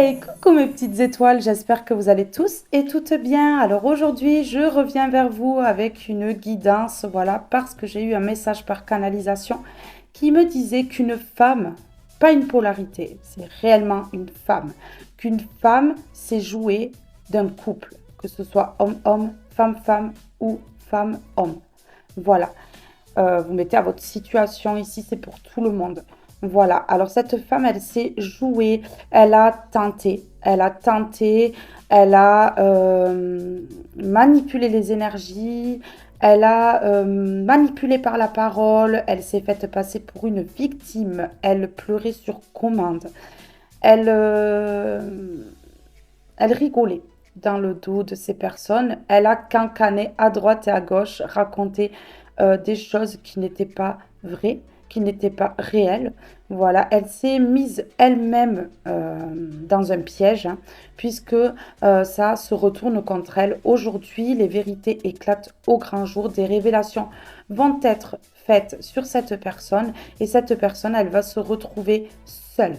Hey, coucou mes petites étoiles, j'espère que vous allez tous et toutes bien. Alors aujourd'hui, je reviens vers vous avec une guidance, voilà, parce que j'ai eu un message par canalisation qui me disait qu'une femme, pas une polarité, c'est réellement une femme, qu'une femme sait jouer d'un couple, que ce soit homme-homme, femme-femme ou femme-homme. Voilà. Vous mettez à votre situation ici, c'est pour tout le monde. Voilà, alors cette femme, elle sait jouer, elle a tenté, elle a manipulé les énergies, elle a manipulé par la parole, elle s'est faite passer pour une victime, elle pleurait sur commande, elle, elle rigolait dans le dos de ces personnes, elle a cancané à droite et à gauche, raconté des choses qui n'étaient pas vraies, qui n'étaient pas réelles. Voilà, elle s'est mise elle-même dans un piège, hein, puisque ça se retourne contre elle. Aujourd'hui, les vérités éclatent au grand jour. Des révélations vont être faites sur cette personne et cette personne, elle va se retrouver seule.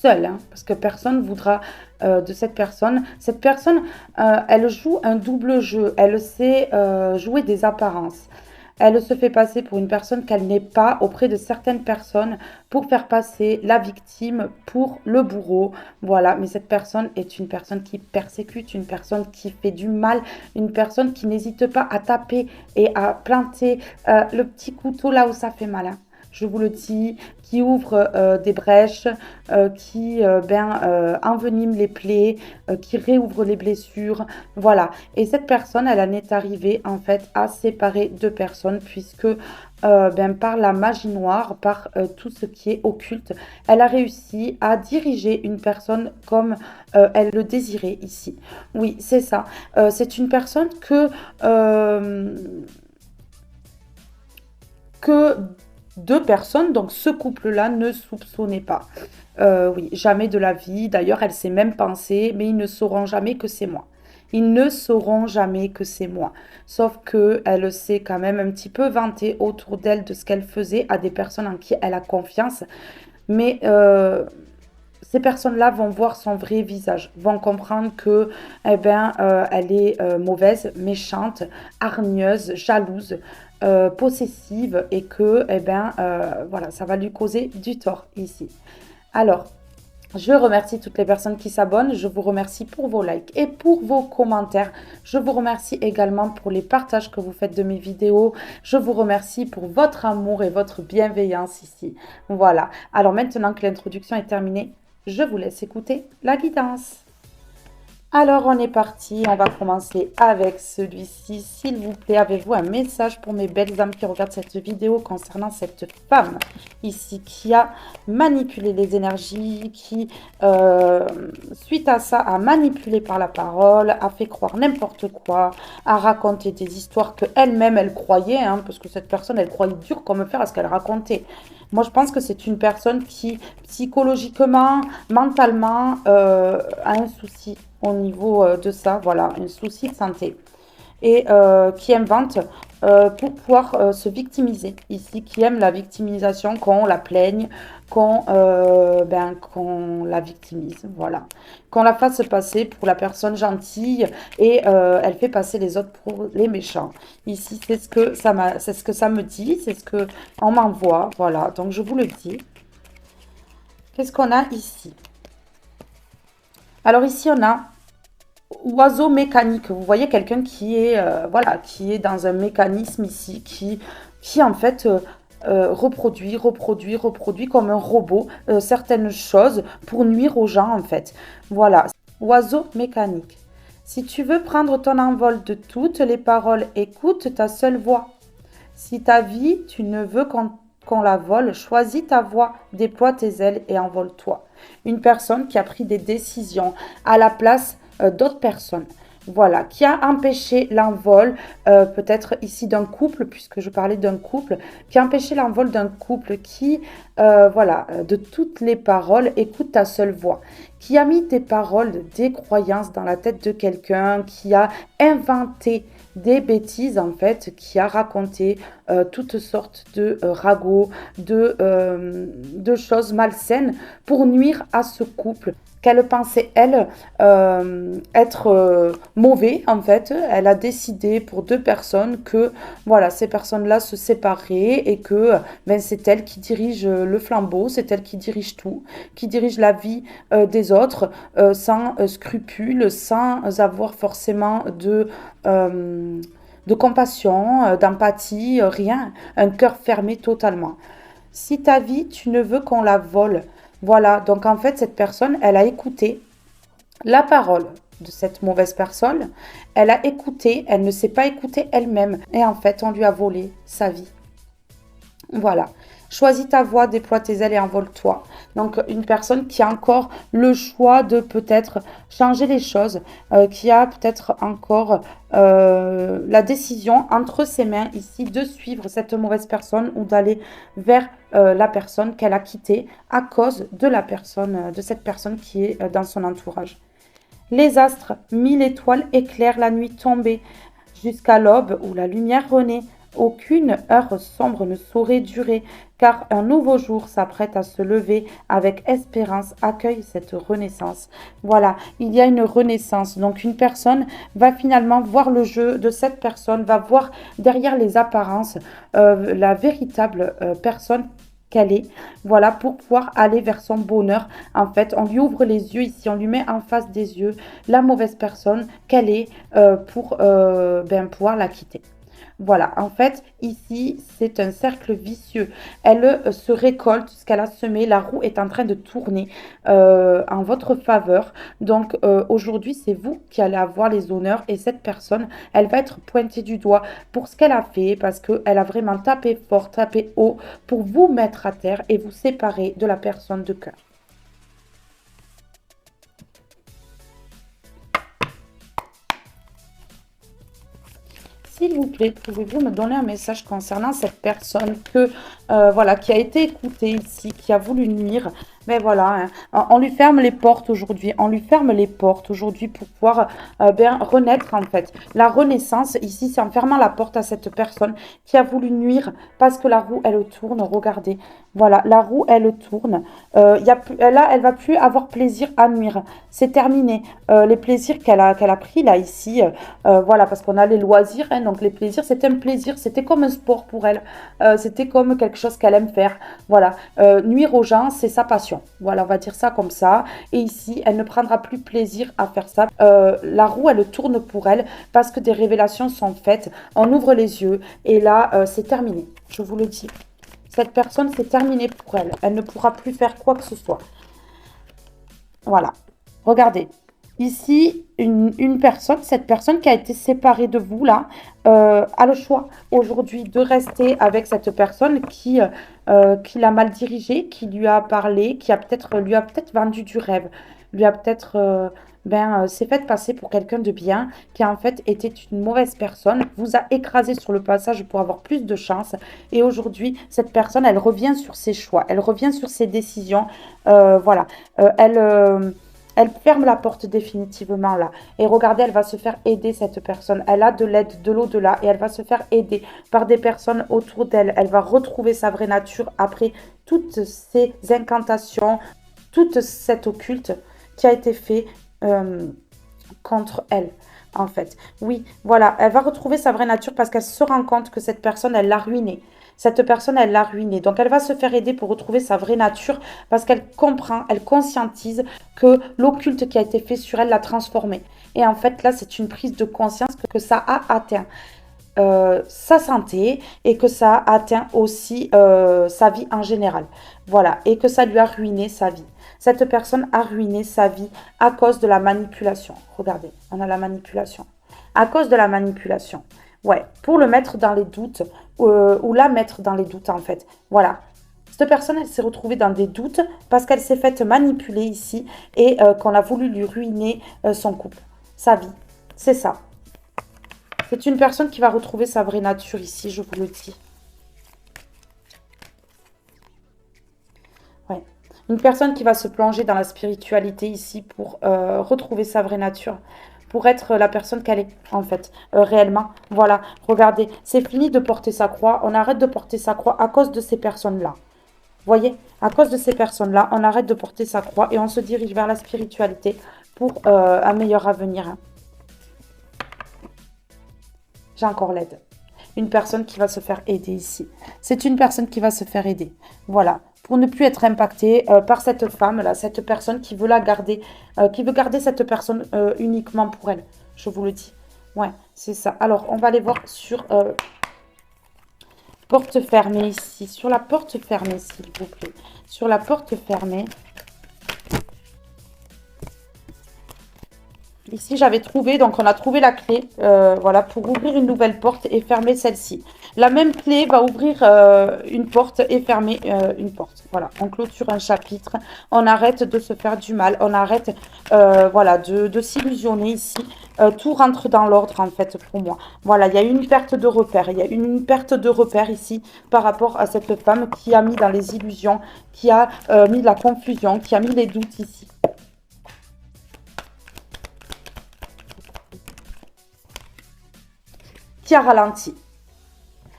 Seule, hein, parce que personne ne voudra de cette personne. Cette personne, elle joue un double jeu. Elle sait jouer des apparences. Elle se fait passer pour une personne qu'elle n'est pas auprès de certaines personnes pour faire passer la victime pour le bourreau. Voilà, mais cette personne est une personne qui persécute, une personne qui fait du mal, une personne qui n'hésite pas à taper et à planter le petit couteau là où ça fait mal, hein. Je vous le dis, qui ouvre des brèches, qui envenime les plaies, qui réouvre les blessures. Voilà. Et cette personne, elle en est arrivée en fait à séparer deux personnes puisque par la magie noire, par tout ce qui est occulte, elle a réussi à diriger une personne comme elle le désirait ici. Oui, c'est ça. C'est une personne que deux personnes, donc ce couple-là, ne soupçonnait pas. Oui, jamais de la vie. D'ailleurs, elle s'est même pensée, mais ils ne sauront jamais que c'est moi. Ils ne sauront jamais que c'est moi. Sauf que elle s'est quand même un petit peu vantée autour d'elle de ce qu'elle faisait à des personnes en qui elle a confiance. Mais ces personnes-là vont voir son vrai visage, vont comprendre que, elle est mauvaise, méchante, hargneuse, jalouse, possessive et que, voilà, ça va lui causer du tort ici. Alors, je remercie toutes les personnes qui s'abonnent. Je vous remercie pour vos likes et pour vos commentaires. Je vous remercie également pour les partages que vous faites de mes vidéos. Je vous remercie pour votre amour et votre bienveillance ici. Voilà. Alors maintenant que l'introduction est terminée, je vous laisse écouter la guidance. Alors, on est parti. On va commencer avec celui-ci. S'il vous plaît, avez-vous un message pour mes belles âmes qui regardent cette vidéo concernant cette femme ici qui a manipulé les énergies, qui, suite à ça, a manipulé par la parole, a fait croire n'importe quoi, a raconté des histoires que elle-même, elle croyait, hein, parce que cette personne, elle croyait dur comme fer à ce qu'elle racontait. Moi, je pense que c'est une personne qui, psychologiquement, mentalement, a un souci au niveau de ça, voilà, un souci de santé. Et qui invente pour pouvoir se victimiser ici, qui aime la victimisation, qu'on la plaigne, qu'on la victimise, voilà. Qu'on la fasse passer pour la personne gentille et elle fait passer les autres pour les méchants. Ici, c'est ce que ça me dit, c'est ce que on m'envoie, voilà. Donc, je vous le dis. Qu'est-ce qu'on a ici? Alors, ici, on a oiseau mécanique. Vous voyez quelqu'un qui est, voilà, qui est dans un mécanisme ici, qui en fait reproduit comme un robot certaines choses pour nuire aux gens en fait. Voilà, oiseau mécanique. Si tu veux prendre ton envol de toutes les paroles, écoute ta seule voix. Si ta vie, tu ne veux qu'on la vole, choisis ta voix, déploie tes ailes et envole-toi. Une personne qui a pris des décisions à la place d'autres personnes. Voilà, qui a empêché l'envol, peut-être ici d'un couple, puisque je parlais d'un couple, qui a empêché l'envol d'un couple qui, de toutes les paroles, écoute ta seule voix, qui a mis des paroles, des croyances dans la tête de quelqu'un, qui a inventé des bêtises en fait, qui a raconté toutes sortes de ragots, de choses malsaines pour nuire à ce couple qu'elle pensait, elle, être mauvais, en fait. Elle a décidé pour deux personnes que, voilà, ces personnes-là se séparaient et que ben, c'est elle qui dirige le flambeau, c'est elle qui dirige tout, qui dirige la vie des autres sans scrupules, sans avoir forcément de compassion, d'empathie, rien, un cœur fermé totalement. Si ta vie, tu ne veux qu'on la vole, voilà, donc en fait, cette personne, elle a écouté la parole de cette mauvaise personne, elle a écouté, elle ne s'est pas écoutée elle-même, et en fait, on lui a volé sa vie. Voilà. Choisis ta voie, déploie tes ailes et envole-toi. Donc, une personne qui a encore le choix de peut-être changer les choses, qui a peut-être encore la décision entre ses mains ici de suivre cette mauvaise personne ou d'aller vers la personne qu'elle a quittée à cause de la personne, de cette personne qui est dans son entourage. Les astres, 1000 étoiles éclairent la nuit tombée jusqu'à l'aube où la lumière renaît. Aucune heure sombre ne saurait durer, car un nouveau jour s'apprête à se lever avec espérance, accueille cette renaissance. Voilà, il y a une renaissance. Donc une personne va finalement voir le jeu de cette personne, va voir derrière les apparences la véritable personne qu'elle est, voilà, pour pouvoir aller vers son bonheur. En fait, on lui ouvre les yeux ici, on lui met en face des yeux la mauvaise personne qu'elle est pour pouvoir la quitter. Voilà, en fait, ici, c'est un cercle vicieux. Elle se récolte ce qu'elle a semé. La roue est en train de tourner en votre faveur. Donc, aujourd'hui, c'est vous qui allez avoir les honneurs et cette personne, elle va être pointée du doigt pour ce qu'elle a fait parce qu'elle a vraiment tapé fort, tapé haut pour vous mettre à terre et vous séparer de la personne de cœur. S'il vous plaît, pouvez-vous me donner un message concernant cette personne voilà, qui a été écoutée ici, qui a voulu nuire. Mais voilà, hein, on lui ferme les portes aujourd'hui. On lui ferme les portes aujourd'hui pour pouvoir bien renaître en fait. La renaissance ici, c'est en fermant la porte à cette personne qui a voulu nuire parce que la roue, elle tourne. Regardez, voilà, la roue, elle tourne. Là, elle va plus avoir plaisir à nuire. C'est terminé. Les plaisirs qu'elle a pris là ici, voilà, parce qu'on a les loisirs, hein, donc les plaisirs, c'était un plaisir, c'était comme un sport pour elle, c'était comme quelque chose qu'elle aime faire, voilà. Nuire aux gens, c'est sa passion, voilà, on va dire ça comme ça, et ici, elle ne prendra plus plaisir à faire ça. La roue, elle tourne pour elle, parce que des révélations sont faites, on ouvre les yeux, et là, c'est terminé, je vous le dis. Cette personne, c'est terminé pour elle, elle ne pourra plus faire quoi que ce soit. Voilà, regardez. Ici, une personne, cette personne qui a été séparée de vous, là, a le choix aujourd'hui de rester avec cette personne qui l'a mal dirigée, qui lui a parlé, lui a peut-être vendu du rêve, lui a peut-être s'est fait passer pour quelqu'un de bien, qui en fait était une mauvaise personne, vous a écrasé sur le passage pour avoir plus de chance. Et aujourd'hui, cette personne, elle revient sur ses choix, elle revient sur ses décisions. Voilà, elle ferme la porte définitivement là. Et regardez, elle va se faire aider, cette personne. Elle a de l'aide de l'au-delà et elle va se faire aider par des personnes autour d'elle. Elle va retrouver sa vraie nature après toutes ces incantations, toute cette occulte qui a été fait contre elle. En fait, oui, voilà, elle va retrouver sa vraie nature parce qu'elle se rend compte que cette personne, elle l'a ruinée. Cette personne, elle l'a ruinée. Donc, elle va se faire aider pour retrouver sa vraie nature parce qu'elle comprend, elle conscientise que l'occulte qui a été fait sur elle l'a transformée. Et en fait, là, c'est une prise de conscience que ça a atteint sa santé et que ça a atteint aussi sa vie en général. Voilà, et que ça lui a ruiné sa vie. Cette personne a ruiné sa vie à cause de la manipulation. Regardez, on a la manipulation. À cause de la manipulation. Ouais, pour le mettre dans les doutes, ou la mettre dans les doutes en fait. Voilà. Cette personne, elle s'est retrouvée dans des doutes parce qu'elle s'est faite manipuler ici et qu'on a voulu lui ruiner son couple, sa vie. C'est ça. C'est une personne qui va retrouver sa vraie nature ici, je vous le dis. Ouais. Une personne qui va se plonger dans la spiritualité ici pour retrouver sa vraie nature. pour être la personne qu'elle est, en fait, réellement. Voilà, regardez, c'est fini de porter sa croix. On arrête de porter sa croix à cause de ces personnes-là. Voyez, à cause de ces personnes-là, on arrête de porter sa croix et on se dirige vers la spiritualité pour un meilleur avenir, hein. J'ai encore l'aide. Une personne qui va se faire aider ici. C'est une personne qui va se faire aider. Voilà. Pour ne plus être impactée par cette femme-là, cette personne qui veut la garder, qui veut garder cette personne uniquement pour elle. Je vous le dis. Ouais, c'est ça. Alors, on va aller voir sur porte fermée ici. Sur la porte fermée, s'il vous plaît. Sur la porte fermée. Ici, j'avais trouvé, donc on a trouvé la clé, voilà, pour ouvrir une nouvelle porte et fermer celle-ci. La même clé va ouvrir une porte et fermer une porte. Voilà, on clôture un chapitre, on arrête de se faire du mal, on arrête, voilà, de s'illusionner ici. Tout rentre dans l'ordre, en fait, pour moi. Voilà, il y a une perte de repère, il y a une perte de repère ici par rapport à cette femme qui a mis dans les illusions, qui a mis de la confusion, qui a mis les doutes ici. Qui a ralenti.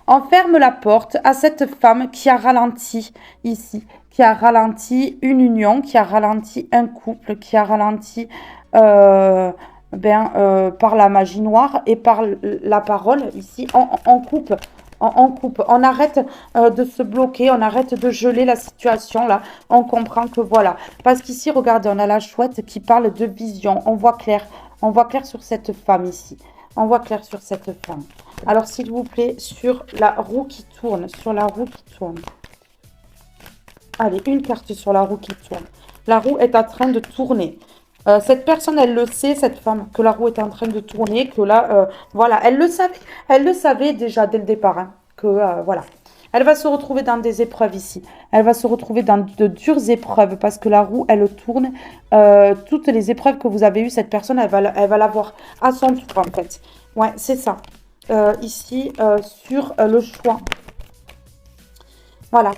On ferme la porte à cette femme qui a ralenti ici, qui a ralenti une union, qui a ralenti un couple, qui a ralenti par la magie noire et par la parole ici. On coupe, on coupe, on arrête de se bloquer, on arrête de geler la situation là. On comprend que voilà. Parce qu'ici, regardez, on a la chouette qui parle de vision. On voit clair sur cette femme ici. On voit clair sur cette femme. Alors, s'il vous plaît, sur la roue qui tourne. Sur la roue qui tourne. Allez, une carte sur la roue qui tourne. La roue est en train de tourner. Cette personne, elle le sait, cette femme, que la roue est en train de tourner. Que là, voilà, elle le savait. Elle le savait déjà dès le départ. Hein, que, voilà. Elle va se retrouver dans des épreuves ici. Elle va se retrouver dans de dures épreuves parce que la roue, elle tourne. Toutes les épreuves que vous avez eues, cette personne, elle va l'avoir à son tour, en fait. Ouais, c'est ça. Ici, sur le choix. Voilà.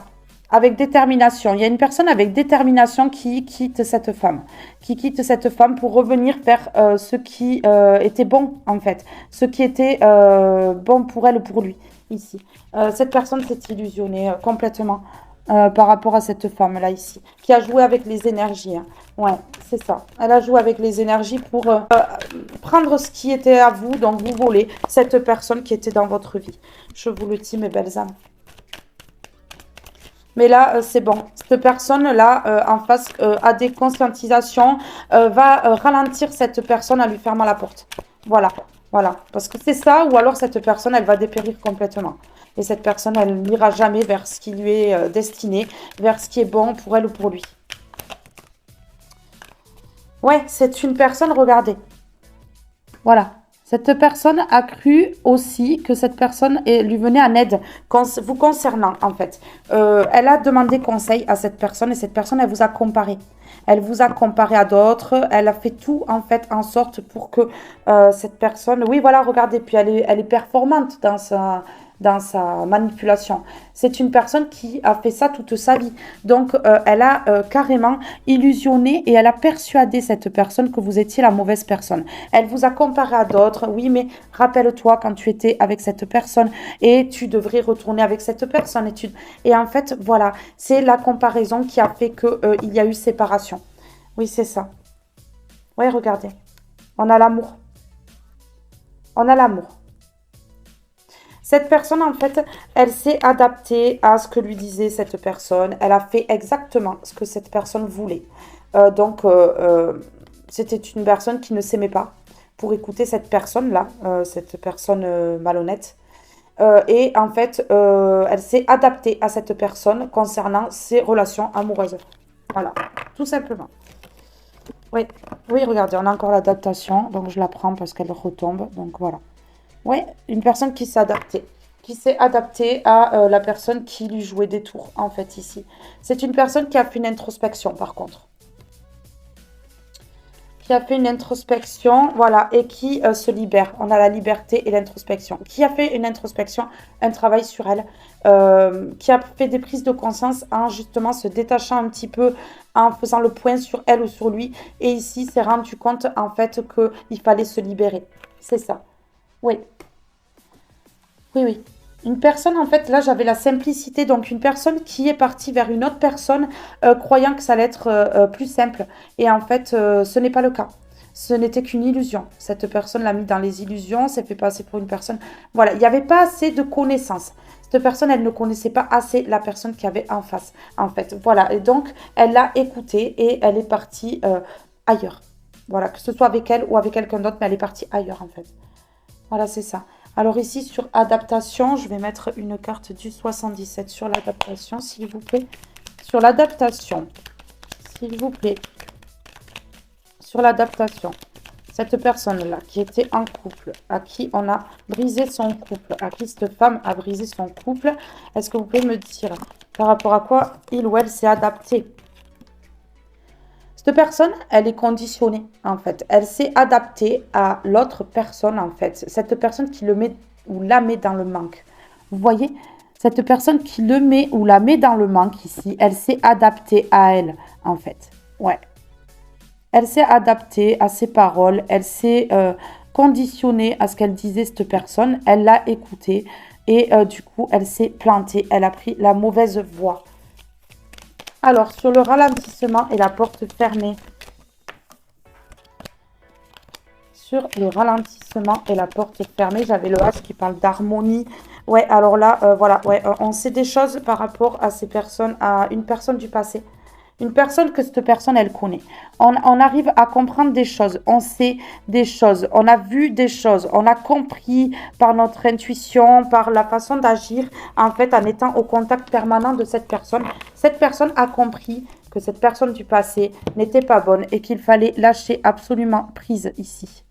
Avec détermination. Il y a une personne avec détermination qui quitte cette femme. Qui quitte cette femme pour revenir vers ce qui était bon, en fait. Ce qui était bon pour elle ou pour lui, ici. Cette personne s'est illusionnée complètement par rapport à cette femme-là, ici. Qui a joué avec les énergies. Hein. Ouais, c'est ça. Elle a joué avec les énergies pour prendre ce qui était à vous, donc vous voler cette personne qui était dans votre vie. Je vous le dis, mes belles âmes. Mais là, c'est bon. Cette personne-là, en face, a des conscientisations, va ralentir cette personne en lui fermant la porte. Voilà, voilà. Parce que c'est ça, ou alors cette personne, elle va dépérir complètement. Et cette personne, elle n'ira jamais vers ce qui lui est destiné, vers ce qui est bon pour elle ou pour lui. Ouais, c'est une personne, regardez. Voilà. Cette personne a cru aussi que cette personne lui venait en aide vous concernant, en fait. Elle a demandé conseil à cette personne et cette personne, elle vous a comparé. Elle vous a comparé à d'autres. Elle a fait tout, en fait, en sorte pour que cette personne... Oui, voilà, regardez, puis elle est performante dans sa manipulation. C'est une personne qui a fait ça toute sa vie. Donc, elle a carrément illusionné et elle a persuadé cette personne que vous étiez la mauvaise personne. Elle vous a comparé à d'autres. Oui, mais rappelle-toi quand tu étais avec cette personne et tu devrais retourner avec cette personne. Et en fait, voilà, c'est la comparaison qui a fait qu'il y a eu séparation. Oui, c'est ça. Oui, regardez. On a l'amour. On a l'amour. Cette personne, en fait, elle s'est adaptée à ce que lui disait cette personne. Elle a fait exactement ce que cette personne voulait. C'était une personne qui ne s'aimait pas pour écouter cette personne-là, cette personne malhonnête. Et en fait, elle s'est adaptée à cette personne concernant ses relations amoureuses. Voilà, tout simplement. Oui, oui, regardez, on a encore l'adaptation. Donc, je la prends parce qu'elle retombe. Donc, voilà. Oui, une personne qui s'est adaptée. Qui s'est adaptée à la personne qui lui jouait des tours, en fait, ici. C'est une personne qui a fait une introspection, par contre. qui a fait une introspection, voilà, et qui se libère. On a la liberté et l'introspection. Qui a fait une introspection, un travail sur elle, qui a fait des prises de conscience en justement se détachant un petit peu, en faisant le point sur elle ou sur lui. Et ici, s'est rendu compte en fait qu'il fallait se libérer. C'est ça. Oui, oui, oui. Une personne, en fait, là, j'avais la simplicité. Donc, une personne qui est partie vers une autre personne, croyant que ça allait être plus simple. Et en fait, ce n'est pas le cas. Ce n'était qu'une illusion. Cette personne l'a mis dans les illusions, s'est fait passer pour une personne. Voilà, il n'y avait pas assez de connaissances. Cette personne, elle ne connaissait pas assez la personne qui avait en face, en fait. Voilà, et donc, elle l'a écoutée et elle est partie ailleurs. Voilà, que ce soit avec elle ou avec quelqu'un d'autre, mais elle est partie ailleurs, en fait. Voilà, c'est ça. Alors ici, sur adaptation, je vais mettre une carte du 77 sur l'adaptation, s'il vous plaît. Sur l'adaptation, s'il vous plaît. Sur l'adaptation. Cette personne-là qui était en couple, à qui on a brisé son couple, à qui cette femme a brisé son couple, est-ce que vous pouvez me dire par rapport à quoi il ou elle s'est adapté? Cette personne, elle est conditionnée, en fait. Elle s'est adaptée à l'autre personne, en fait. Cette personne qui le met ou la met dans le manque. Vous voyez? Cette personne qui le met ou la met dans le manque ici, elle s'est adaptée à elle, en fait. Ouais. Elle s'est adaptée à ses paroles. Elle s'est conditionnée à ce qu'elle disait, cette personne. Elle l'a écoutée. Et du coup, elle s'est plantée. Elle a pris la mauvaise voie. Alors, sur le ralentissement et la porte fermée. Sur le ralentissement et la porte fermée, j'avais le H qui parle d'harmonie. Ouais, alors là, voilà, ouais, on sait des choses par rapport à ces personnes, à une personne du passé. Une personne que cette personne, elle connaît. On arrive à comprendre des choses, on sait des choses, on a vu des choses, on a compris par notre intuition, par la façon d'agir, en fait, en étant au contact permanent de cette personne. Cette personne a compris que cette personne du passé n'était pas bonne et qu'il fallait lâcher absolument prise ici.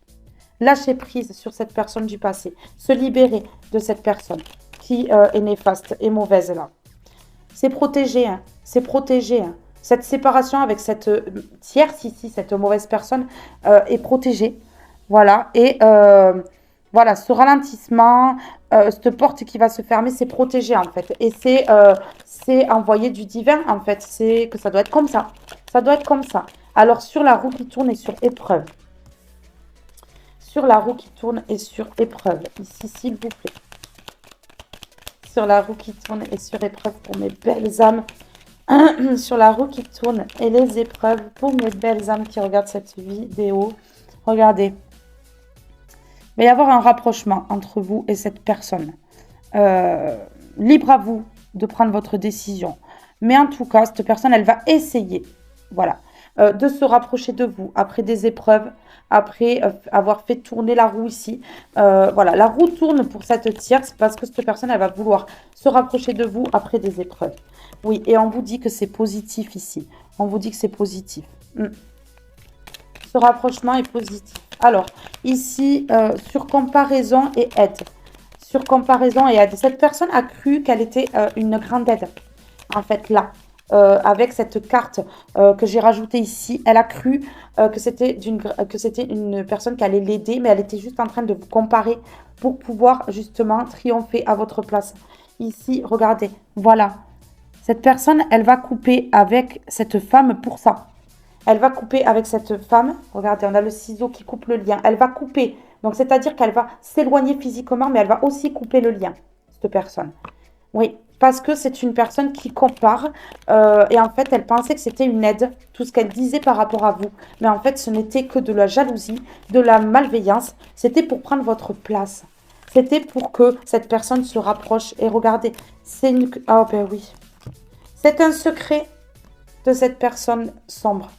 Lâcher prise sur cette personne du passé, se libérer de cette personne qui est néfaste et mauvaise là. C'est protégé, hein, c'est protégé, hein. Cette séparation avec cette tierce ici, cette mauvaise personne, est protégée. Voilà. Et voilà, ce ralentissement, cette porte qui va se fermer, c'est protégé en fait. Et c'est envoyé du divin en fait. C'est que ça doit être comme ça. Ça doit être comme ça. Alors sur la roue qui tourne et sur épreuve. Sur la roue qui tourne et sur épreuve. Ici, s'il vous plaît. Sur la roue qui tourne et sur épreuve pour mes belles âmes. Sur la roue qui tourne et les épreuves pour mes belles âmes qui regardent cette vidéo. Regardez. Il va y avoir un rapprochement entre vous et cette personne. Libre à vous de prendre votre décision. Mais en tout cas, cette personne, elle va essayer, voilà, de se rapprocher de vous après des épreuves, après avoir fait tourner la roue ici. Voilà, la roue tourne pour cette tierce parce que cette personne, elle va vouloir se rapprocher de vous après des épreuves. Oui, et on vous dit que c'est positif ici. On vous dit que c'est positif. Ce rapprochement est positif. Alors, ici, sur comparaison et aide. Sur comparaison et aide. Cette personne a cru qu'elle était une grande aide. En fait, là, avec cette carte que j'ai rajoutée ici, elle a cru que c'était une personne qui allait l'aider, mais elle était juste en train de vous comparer pour pouvoir justement triompher à votre place. Ici, regardez, voilà. Cette personne, elle va couper avec cette femme pour ça. Elle va couper avec cette femme. Regardez, on a le ciseau qui coupe le lien. Elle va couper. Donc, c'est-à-dire qu'elle va s'éloigner physiquement, mais elle va aussi couper le lien, cette personne. Oui, parce que c'est une personne qui compare. Et en fait, elle pensait que c'était une aide, tout ce qu'elle disait par rapport à vous. Mais en fait, ce n'était que de la jalousie, de la malveillance. C'était pour prendre votre place. C'était pour que cette personne se rapproche. Et regardez, c'est une... Oh, ben oui. C'est un secret de cette personne sombre.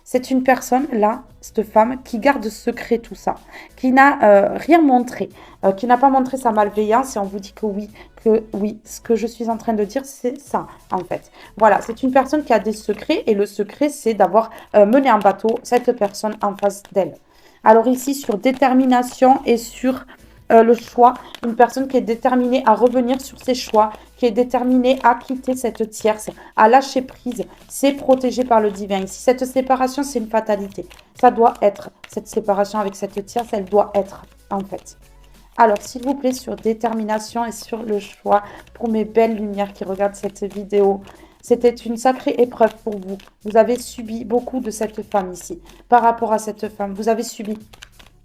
C'est une personne, là, cette femme, qui garde secret tout ça, qui n'a rien montré, qui n'a pas montré sa malveillance et on vous dit que oui, ce que je suis en train de dire, c'est ça, en fait. Voilà, c'est une personne qui a des secrets et le secret, c'est d'avoir mené en bateau cette personne en face d'elle. Alors ici, sur détermination et sur le choix, une personne qui est déterminée à revenir sur ses choix, qui est déterminée à quitter cette tierce, à lâcher prise, c'est protégé par le divin. Ici, cette séparation, c'est une fatalité. Ça doit être, cette séparation avec cette tierce, elle doit être, en fait. Alors, s'il vous plaît, sur détermination et sur le choix, pour mes belles lumières qui regardent cette vidéo, c'était une sacrée épreuve pour vous. Vous avez subi beaucoup de cette femme ici. Par rapport à cette femme, vous avez subi.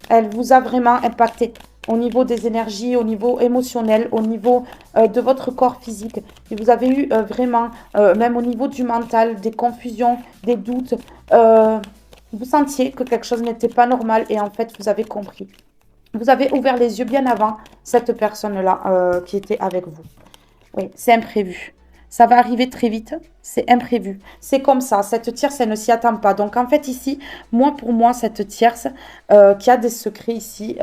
Elle vous a vraiment impacté au niveau des énergies, au niveau émotionnel, au niveau de votre corps physique. Et vous avez eu vraiment, même au niveau du mental, des confusions, des doutes. Vous sentiez que quelque chose n'était pas normal et en fait, vous avez compris. Vous avez ouvert les yeux bien avant cette personne-là qui était avec vous. Oui, c'est imprévu. Ça va arriver très vite, c'est imprévu. C'est comme ça, cette tierce, elle ne s'y attend pas. Donc en fait ici, moi pour moi, cette tierce qui a des secrets ici,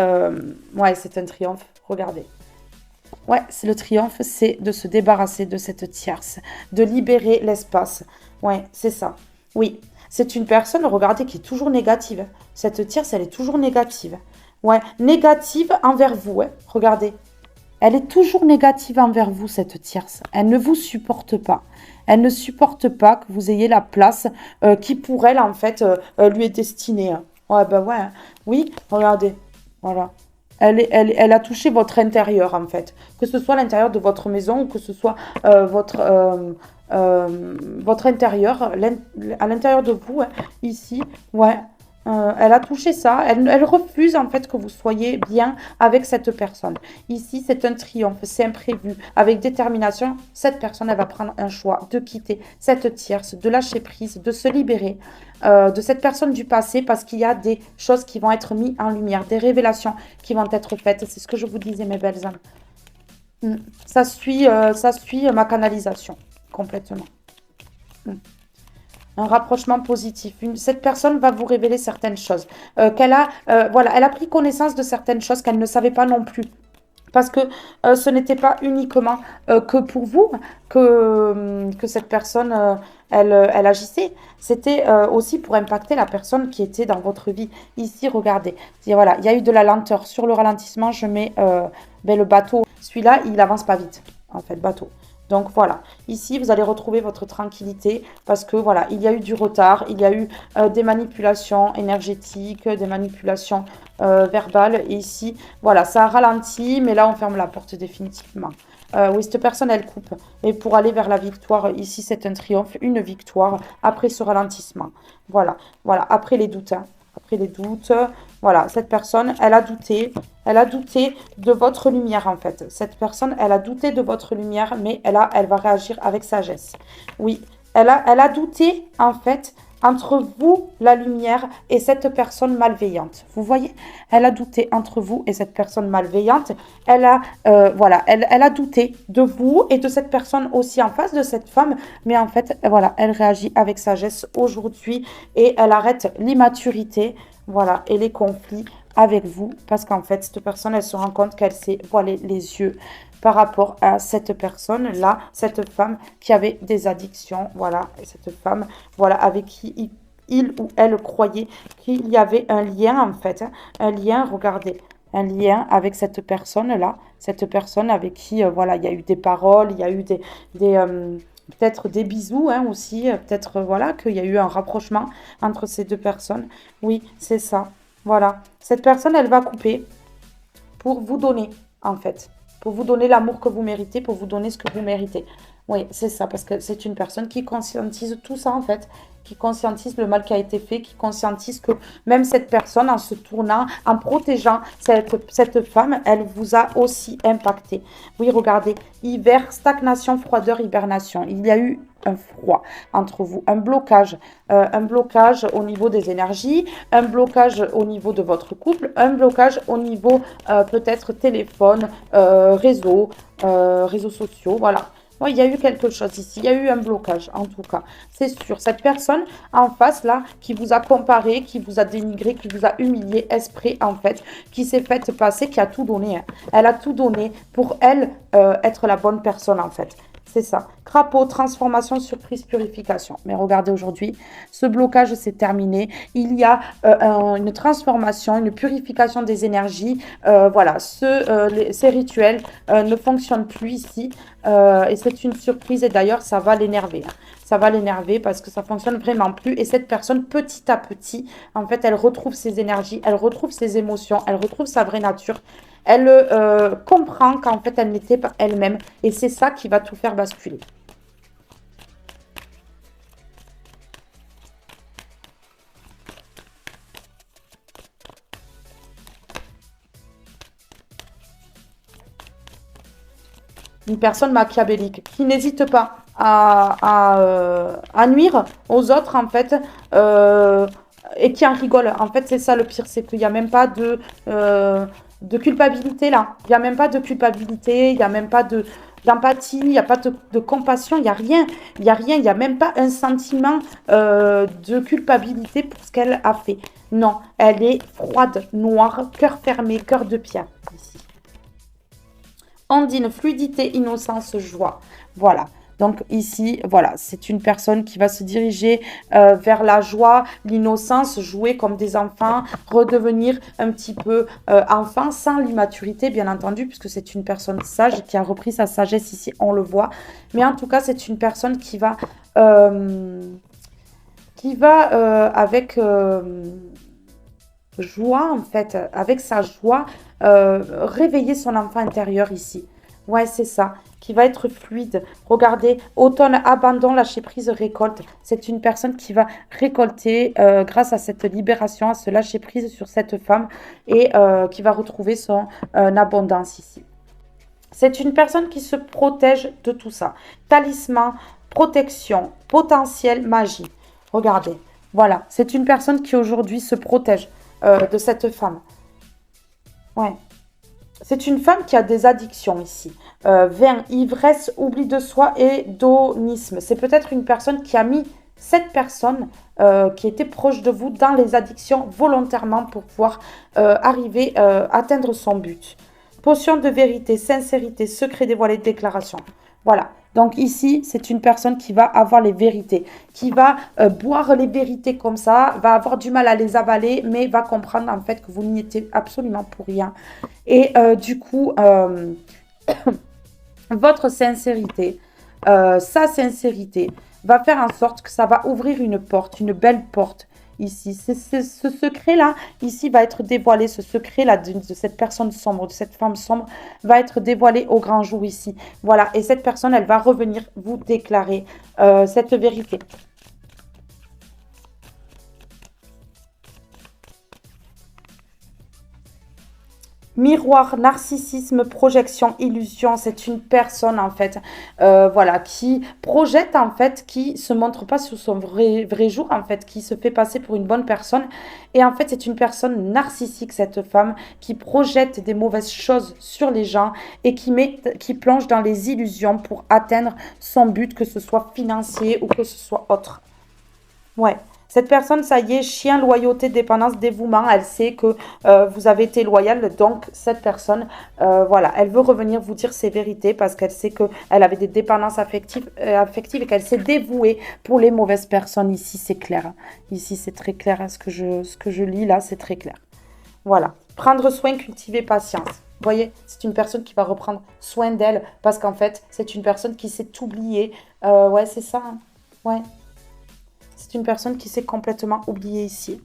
ouais, c'est un triomphe, regardez. Ouais, c'est le triomphe, c'est de se débarrasser de cette tierce, de libérer l'espace. Ouais, c'est ça. Oui, c'est une personne, regardez, qui est toujours négative. Cette tierce, elle est toujours négative. Ouais, négative envers vous, ouais. Regardez. Elle est toujours négative envers vous, cette tierce. Elle ne vous supporte pas. Elle ne supporte pas que vous ayez la place qui, pour elle, en fait, lui est destinée. Ouais, ben ouais. Oui, regardez. Voilà. Elle a touché votre intérieur, en fait. Que ce soit l'intérieur de votre maison ou que ce soit votre intérieur, à l'intérieur de vous, hein, ici. Ouais. Elle a touché ça. Elle refuse en fait que vous soyez bien avec cette personne. Ici, c'est un triomphe, c'est imprévu. Avec détermination, cette personne, elle va prendre un choix de quitter cette tierce, de lâcher prise, de se libérer de cette personne du passé parce qu'il y a des choses qui vont être mises en lumière, des révélations qui vont être faites. C'est ce que je vous disais, mes belles âmes. Ça suit ma canalisation complètement. Mm. Un rapprochement positif. Cette personne va vous révéler certaines choses. Voilà, elle a pris connaissance de certaines choses qu'elle ne savait pas non plus. Parce que ce n'était pas uniquement que pour vous que cette personne, elle agissait. C'était aussi pour impacter la personne qui était dans votre vie. Ici, regardez. Voilà, il y a eu de la lenteur. Sur le ralentissement, je mets le bateau. Celui-là, il avance pas vite, en fait, bateau. Donc voilà, ici vous allez retrouver votre tranquillité parce que voilà, il y a eu du retard, il y a eu des manipulations énergétiques, des manipulations verbales. Et ici, voilà, ça a ralenti, mais là on ferme la porte définitivement. Oui, cette personne, elle coupe. Et pour aller vers la victoire, ici c'est un triomphe, une victoire après ce ralentissement. Voilà, voilà, après les doutes. Hein. Après les doutes, voilà, cette personne, elle a douté de votre lumière en fait. Cette personne, elle a douté de votre lumière, mais elle va réagir avec sagesse. Oui, elle a douté en fait entre vous, la lumière, et cette personne malveillante. Vous voyez, elle a douté entre vous et cette personne malveillante. Elle a douté de vous et de cette personne aussi en face de cette femme. Mais en fait, voilà, elle réagit avec sagesse aujourd'hui et elle arrête l'immaturité, voilà, et les conflits avec vous parce qu'en fait, cette personne, elle se rend compte qu'elle s'est voilée les yeux par rapport à cette personne-là, cette femme qui avait des addictions, voilà, et cette femme, voilà, avec qui il ou elle croyait qu'il y avait un lien, en fait, hein, un lien, regardez, un lien avec cette personne-là, cette personne avec qui, voilà, il y a eu des paroles, il y a eu peut-être des bisous hein, aussi, peut-être, voilà, qu'il y a eu un rapprochement entre ces deux personnes. Oui, c'est ça, voilà. Cette personne, elle va couper pour vous donner, en fait. Pour vous donner l'amour que vous méritez, pour vous donner ce que vous méritez. Oui, c'est ça, parce que c'est une personne qui conscientise tout ça, en fait, qui conscientise le mal qui a été fait, qui conscientise que même cette personne, en se tournant, en protégeant cette femme, elle vous a aussi impacté. Oui, regardez, hiver, stagnation, froideur, hibernation. Il y a eu un froid entre vous, un blocage au niveau des énergies, un blocage au niveau de votre couple, un blocage au niveau peut-être téléphone, réseaux sociaux, voilà. Oui, il y a eu quelque chose ici, il y a eu un blocage en tout cas, c'est sûr. Cette personne en face là, qui vous a comparé, qui vous a dénigré, qui vous a humilié, esprit en fait, qui s'est faite passer, qui a tout donné. Hein. Elle a tout donné pour elle être la bonne personne en fait. C'est ça. Crapaud, transformation, surprise, purification. Mais regardez aujourd'hui, ce blocage s'est terminé. Il y a une transformation, une purification des énergies. Voilà, ces rituels ne fonctionnent plus ici. Et c'est une surprise. Et d'ailleurs, ça va l'énerver, hein. Ça va l'énerver parce que ça fonctionne vraiment plus. Et cette personne, petit à petit, en fait, elle retrouve ses énergies, elle retrouve ses émotions, elle retrouve sa vraie nature. Elle comprend qu'en fait, elle n'était pas elle-même. Et c'est ça qui va tout faire basculer. Une personne machiavélique qui n'hésite pas à nuire aux autres, en fait, et qui en rigole. En fait, c'est ça le pire, c'est qu'il n'y a même pas de culpabilité là. Il n'y a même pas de culpabilité, il n'y a même pas d'empathie, il n'y a pas de compassion, il n'y a rien. Il n'y a rien, il n'y a même pas un sentiment de culpabilité pour ce qu'elle a fait. Non, elle est froide, noire, cœur fermé, cœur de pierre, ici. Ondine, fluidité, innocence, joie. Voilà. Donc ici, voilà, c'est une personne qui va se diriger vers la joie, l'innocence, jouer comme des enfants, redevenir un petit peu enfant, sans l'immaturité, bien entendu, puisque c'est une personne sage qui a repris sa sagesse ici, on le voit. Mais en tout cas, c'est une personne qui va avec joie, en fait, avec sa joie, réveiller son enfant intérieur ici. Ouais, c'est ça, qui va être fluide. Regardez, automne, abandon, lâcher prise, récolte. C'est une personne qui va récolter grâce à cette libération, à ce lâcher prise sur cette femme et qui va retrouver son abondance ici. C'est une personne qui se protège de tout ça. Talisman, protection, potentiel, magie. Regardez, voilà, c'est une personne qui aujourd'hui se protège de cette femme. Ouais. C'est une femme qui a des addictions ici. Vin, ivresse, oubli de soi et hédonisme. C'est peut-être une personne qui a mis cette personne qui était proche de vous dans les addictions volontairement pour pouvoir arriver à atteindre son but. Potion de vérité, sincérité, secret dévoilé, déclaration. Voilà. Donc ici, c'est une personne qui va avoir les vérités, qui va boire les vérités comme ça, va avoir du mal à les avaler, mais va comprendre en fait que vous n'y étiez absolument pour rien. Et du coup, votre sincérité, sa sincérité, va faire en sorte que ça va ouvrir une porte, une belle porte ici. Ce secret-là, ici, va être dévoilé. Ce secret-là de cette personne sombre, de cette femme sombre, va être dévoilé au grand jour ici. Voilà. Et cette personne, elle va revenir vous déclarer cette vérité. Miroir, narcissisme, projection, illusion, c'est une personne en fait, voilà, qui projette en fait, qui se montre pas sous son vrai jour en fait, qui se fait passer pour une bonne personne. Et en fait, c'est une personne narcissique cette femme qui projette des mauvaises choses sur les gens et qui plonge dans les illusions pour atteindre son but, que ce soit financier ou que ce soit autre. Ouais. Cette personne, ça y est, chien, loyauté, dépendance, dévouement, elle sait que vous avez été loyal. Donc, cette personne, voilà, elle veut revenir vous dire ses vérités parce qu'elle sait qu'elle avait des dépendances affectives et qu'elle s'est dévouée pour les mauvaises personnes. Ici, c'est clair. Ici, c'est très clair. Ce que je lis là, c'est très clair. Voilà. Prendre soin, cultiver patience. Vous voyez, c'est une personne qui va reprendre soin d'elle parce qu'en fait, c'est une personne qui s'est oubliée. Ouais, c'est ça, hein. Ouais. C'est une personne qui s'est complètement oubliée ici.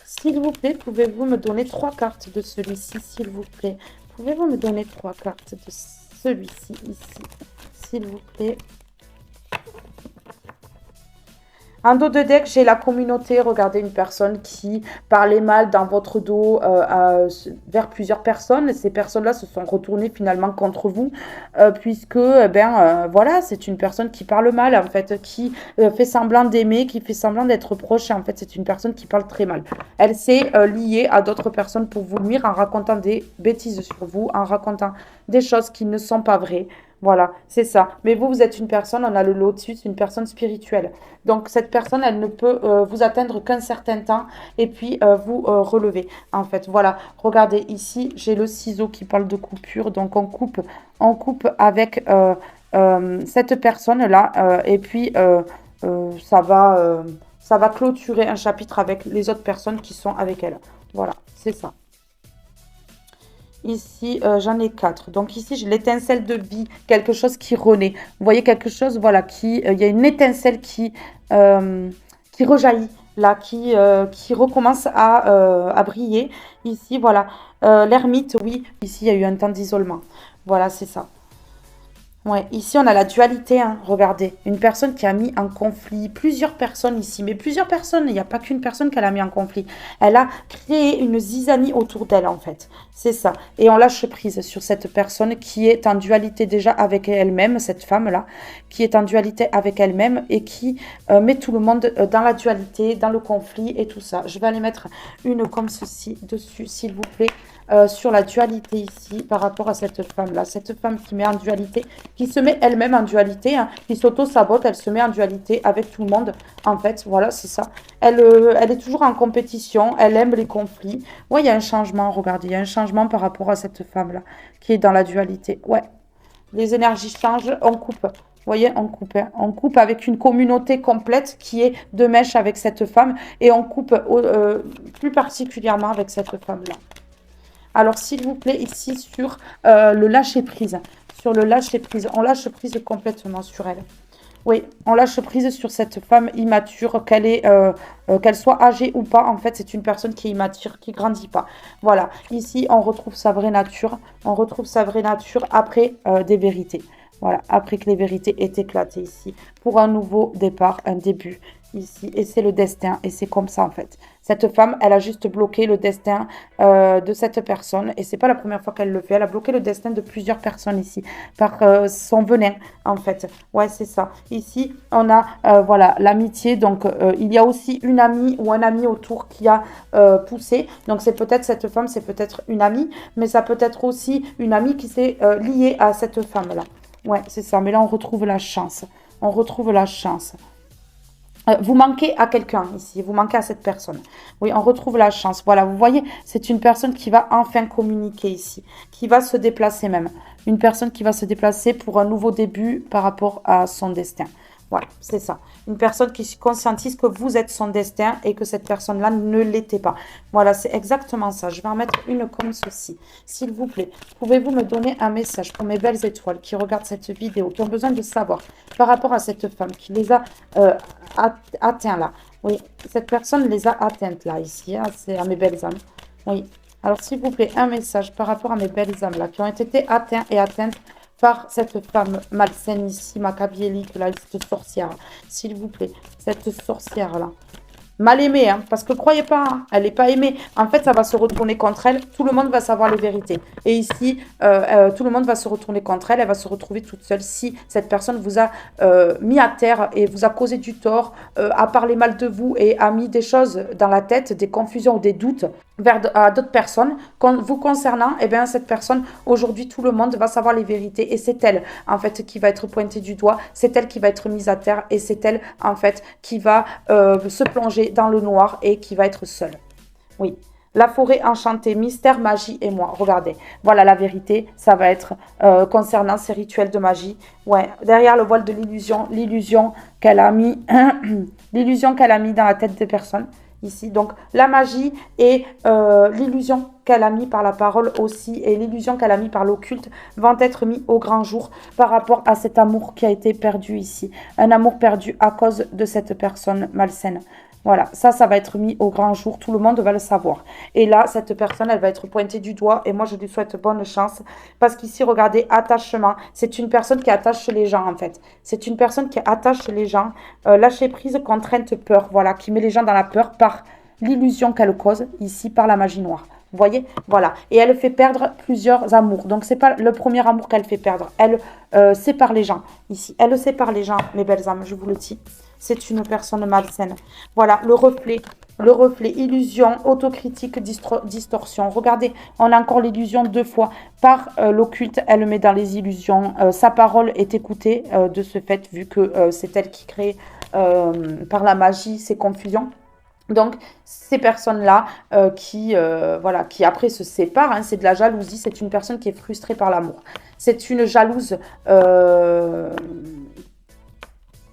S'il vous plaît, pouvez-vous me donner 3 cartes de celui-ci, s'il vous plaît? Pouvez-vous me donner 3 cartes de celui-ci, ici, s'il vous plaît? En dos de deck, j'ai la communauté. Regardez une personne qui parlait mal dans votre dos vers plusieurs personnes. Ces personnes-là se sont retournées finalement contre vous, puisque, voilà, c'est une personne qui parle mal, en fait, qui fait semblant d'aimer, qui fait semblant d'être proche. En fait, c'est une personne qui parle très mal. Elle s'est liée à d'autres personnes pour vous nuire en racontant des bêtises sur vous, en racontant des choses qui ne sont pas vraies. Voilà, c'est ça. Mais vous, vous êtes une personne, on a le lotus, une personne spirituelle. Donc, cette personne, elle ne peut vous atteindre qu'un certain temps et puis vous relever, en fait. Voilà, regardez, ici, j'ai le ciseau qui parle de coupure. Donc, on coupe avec cette personne-là et puis ça va clôturer un chapitre avec les autres personnes qui sont avec elle. Voilà, c'est ça. Ici, j'en ai quatre. Donc ici, j'ai l'étincelle de vie, quelque chose qui renaît. Vous voyez quelque chose, voilà, il y a une étincelle qui rejaillit, là, qui recommence à briller. Ici, voilà. L'ermite, oui, ici, il y a eu un temps d'isolement. Voilà, c'est ça. Ouais, ici on a la dualité, hein. Regardez, une personne qui a mis en conflit plusieurs personnes ici, mais plusieurs personnes, il n'y a pas qu'une personne qu'elle a mis en conflit. Elle a créé une zizanie autour d'elle en fait, c'est ça. Et on lâche prise sur cette personne qui est en dualité déjà avec elle-même, cette femme-là, qui est en dualité avec elle-même et qui met tout le monde dans la dualité, dans le conflit et tout ça. Je vais aller mettre une comme ceci dessus, s'il vous plaît. Sur la dualité ici par rapport à cette femme-là. Cette femme qui met en dualité, qui se met elle-même en dualité, hein, qui s'auto-sabote, elle se met en dualité avec tout le monde. En fait, voilà, c'est ça. Elle est toujours en compétition, elle aime les conflits. Ouais, il y a un changement, regardez, il y a un changement par rapport à cette femme-là qui est dans la dualité. Ouais, les énergies changent, on coupe. Vous voyez, on coupe, hein. On coupe avec une communauté complète qui est de mèche avec cette femme et on coupe plus particulièrement avec cette femme-là. Alors, s'il vous plaît, ici, sur le lâcher-prise. Sur le lâcher-prise. On lâche prise complètement sur elle. Oui, on lâche prise sur cette femme immature, qu'elle soit âgée ou pas. En fait, c'est une personne qui est immature, qui grandit pas. Voilà. Ici, on retrouve sa vraie nature. On retrouve sa vraie nature après des vérités. Voilà, après que les vérités aient éclaté ici. Pour un nouveau départ, un début ici. Et c'est le destin. Et c'est comme ça, en fait. Cette femme, elle a juste bloqué le destin de cette personne. Et c'est pas la première fois qu'elle le fait. Elle a bloqué le destin de plusieurs personnes ici. Par son venin, en fait. Ouais, c'est ça. Ici, on a, voilà, l'amitié. Donc, il y a aussi une amie ou un ami autour qui a poussé. Donc, c'est peut-être cette femme, c'est peut-être une amie. Mais ça peut être aussi une amie qui s'est liée à cette femme-là. Ouais, c'est ça. Mais là, on retrouve la chance. On retrouve la chance. Vous manquez à quelqu'un ici, vous manquez à cette personne. Oui, on retrouve la chance. Voilà, vous voyez, c'est une personne qui va enfin communiquer ici, qui va se déplacer même. Une personne qui va se déplacer pour un nouveau début par rapport à son destin. Voilà, c'est ça. Une personne qui se conscientise que vous êtes son destin et que cette personne-là ne l'était pas. Voilà, c'est exactement ça. Je vais en mettre une comme ceci. S'il vous plaît, pouvez-vous me donner un message pour mes belles étoiles qui regardent cette vidéo, qui ont besoin de savoir par rapport à cette femme qui les a atteints là. Oui, cette personne les a atteintes là, ici, hein, c'est à mes belles âmes. Oui. Alors, s'il vous plaît, un message par rapport à mes belles âmes là, qui ont été atteints et atteintes par cette femme malsaine ici, machiavélique, là, cette sorcière. S'il vous plaît, cette sorcière-là. Mal aimée, hein, parce que croyez pas, hein, elle n'est pas aimée. En fait, ça va se retourner contre elle. Tout le monde va savoir les vérités. Et ici, tout le monde va se retourner contre elle. Elle va se retrouver toute seule si cette personne vous a mis à terre et vous a causé du tort, a parlé mal de vous et a mis des choses dans la tête, des confusions ou des doutes à d'autres personnes. Vous concernant, eh bien, cette personne, aujourd'hui, tout le monde va savoir les vérités. Et c'est elle, en fait, qui va être pointée du doigt. C'est elle qui va être mise à terre. Et c'est elle, en fait, qui va se plonger dans le noir et qui va être seule. Oui. La forêt enchantée, mystère, magie et moi. Regardez, voilà la vérité. Ça va être concernant ces rituels de magie. Ouais, derrière le voile de l'illusion qu'elle a mis, l'illusion qu'elle a mis dans la tête des personnes. Ici, donc la magie et l'illusion qu'elle a mis par la parole aussi et l'illusion qu'elle a mis par l'occulte vont être mis au grand jour par rapport à cet amour qui a été perdu ici. Un amour perdu à cause de cette personne malsaine. Voilà, ça va être mis au grand jour, tout le monde va le savoir. Et là, cette personne, elle va être pointée du doigt et moi, je lui souhaite bonne chance parce qu'ici, regardez, attachement, c'est une personne qui attache les gens en fait. C'est une personne qui attache les gens, lâcher prise, contrainte, peur, voilà, qui met les gens dans la peur par l'illusion qu'elle cause ici par la magie noire. Vous voyez, voilà. Et elle fait perdre plusieurs amours. Donc, c'est pas le premier amour qu'elle fait perdre. Elle sépare les gens ici. Elle sépare les gens, mes belles âmes, je vous le dis. C'est une personne malsaine. Voilà, le reflet Le reflet, illusion, autocritique, distorsion. Regardez, on a encore l'illusion deux fois. Par l'occulte, elle le met dans les illusions. Sa parole est écoutée de ce fait, vu que c'est elle qui crée par la magie ces confusions. Donc, ces personnes-là voilà, qui après se séparent, hein, c'est de la jalousie, c'est une personne qui est frustrée par l'amour. C'est une jalouse